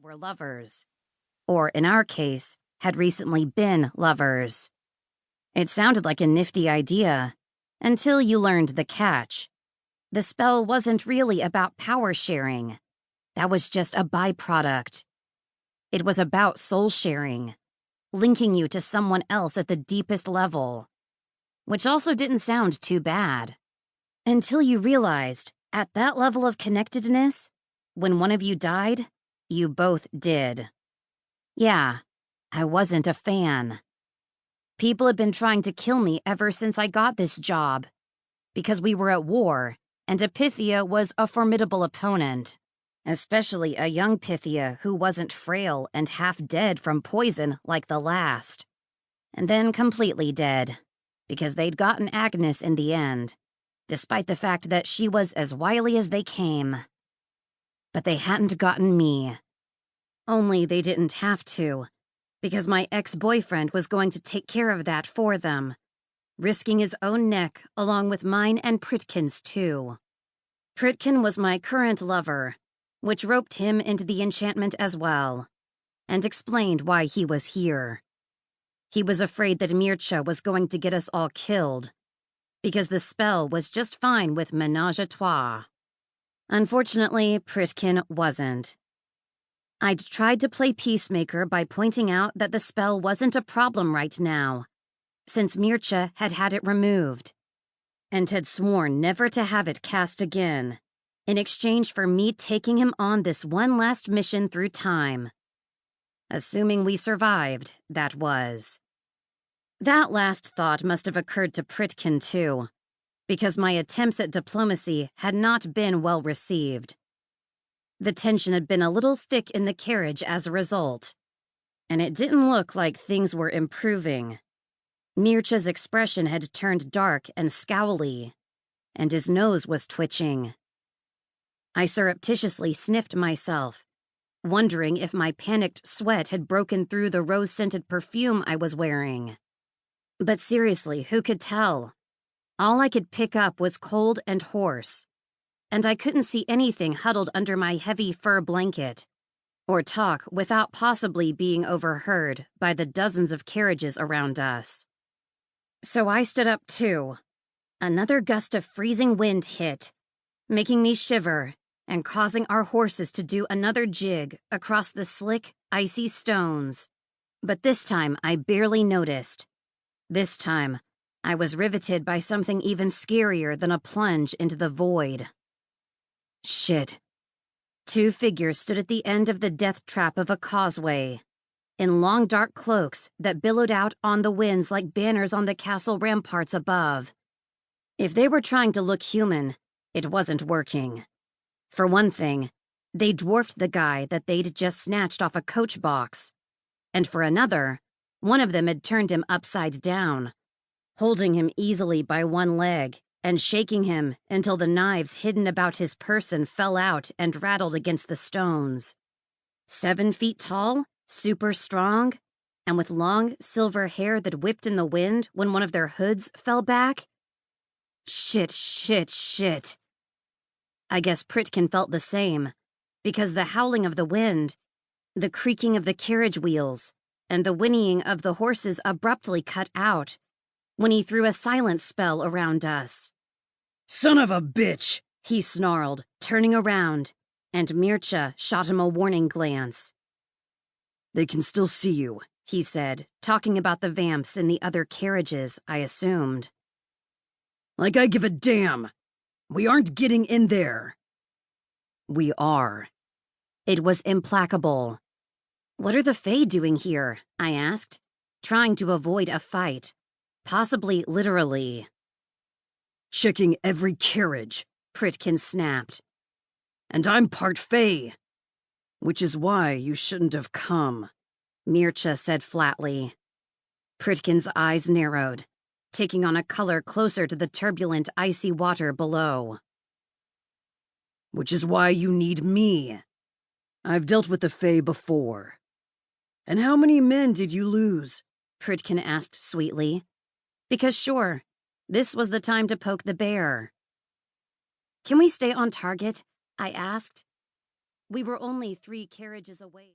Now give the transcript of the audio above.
were lovers. Or, in our case, had recently been lovers. It sounded like a nifty idea, until you learned the catch. The spell wasn't really about power sharing. That was just a byproduct. It was about soul sharing, linking you to someone else at the deepest level. Which also didn't sound too bad. Until you realized, at that level of connectedness, when one of you died, you both did. Yeah, I wasn't a fan. People had been trying to kill me ever since I got this job, because we were at war, and a Pythia was a formidable opponent, especially a young Pythia who wasn't frail and half dead from poison like the last. And then completely dead, because they'd gotten Agnes in the end, despite the fact that she was as wily as they came. But they hadn't gotten me. Only they didn't have to, because my ex-boyfriend was going to take care of that for them, risking his own neck along with mine and Pritkin's too. Pritkin was my current lover, which roped him into the enchantment as well, and explained why he was here. He was afraid that Mircea was going to get us all killed, because the spell was just fine with ménage à trois. Unfortunately, Pritkin wasn't. I'd tried to play peacemaker by pointing out that the spell wasn't a problem right now, since Mircea had had it removed, and had sworn never to have it cast again, in exchange for me taking him on this one last mission through time. Assuming we survived, that was. That last thought must have occurred to Pritkin too, because my attempts at diplomacy had not been well received. The tension had been a little thick in the carriage as a result, and it didn't look like things were improving. Mircea's expression had turned dark and scowly, and his nose was twitching. I surreptitiously sniffed myself, wondering if my panicked sweat had broken through the rose-scented perfume I was wearing. But seriously, who could tell? All I could pick up was cold and hoarse, and I couldn't see anything huddled under my heavy fur blanket, or talk without possibly being overheard by the dozens of carriages around us. So I stood up too. Another gust of freezing wind hit, making me shiver and causing our horses to do another jig across the slick, icy stones. But this time I barely noticed. This time, I was riveted by something even scarier than a plunge into the void. Shit. Two figures stood at the end of the death trap of a causeway, in long dark cloaks that billowed out on the winds like banners on the castle ramparts above. If they were trying to look human, it wasn't working. For one thing, they dwarfed the guy that they'd just snatched off a coach box, and for another, one of them had turned him upside down, holding him easily by one leg and shaking him until the knives hidden about his person fell out and rattled against the stones. 7 feet tall, super strong, and with long silver hair that whipped in the wind when one of their hoods fell back. Shit. I guess Pritkin felt the same, because the howling of the wind, the creaking of the carriage wheels, and the whinnying of the horses abruptly cut out when he threw a silence spell around us. "Son of a bitch!" he snarled, turning around, and Mircea shot him a warning glance. "They can still see you," he said, talking about the vamps in the other carriages, I assumed. "Like I give a damn! We aren't getting in there!" "We are." It was implacable. "What are the Fae doing here?" I asked, trying to avoid a fight, possibly literally. "Checking every carriage," Pritkin snapped. "And I'm part Fae. Which is why you shouldn't have come," Mircea said flatly. Pritkin's eyes narrowed, taking on a color closer to the turbulent, icy water below. "Which is why you need me. I've dealt with the Fae before." "And how many men did you lose?" Pritkin asked sweetly. Because sure, this was the time to poke the bear. "Can we stay on target?" I asked. We were only 3 carriages away.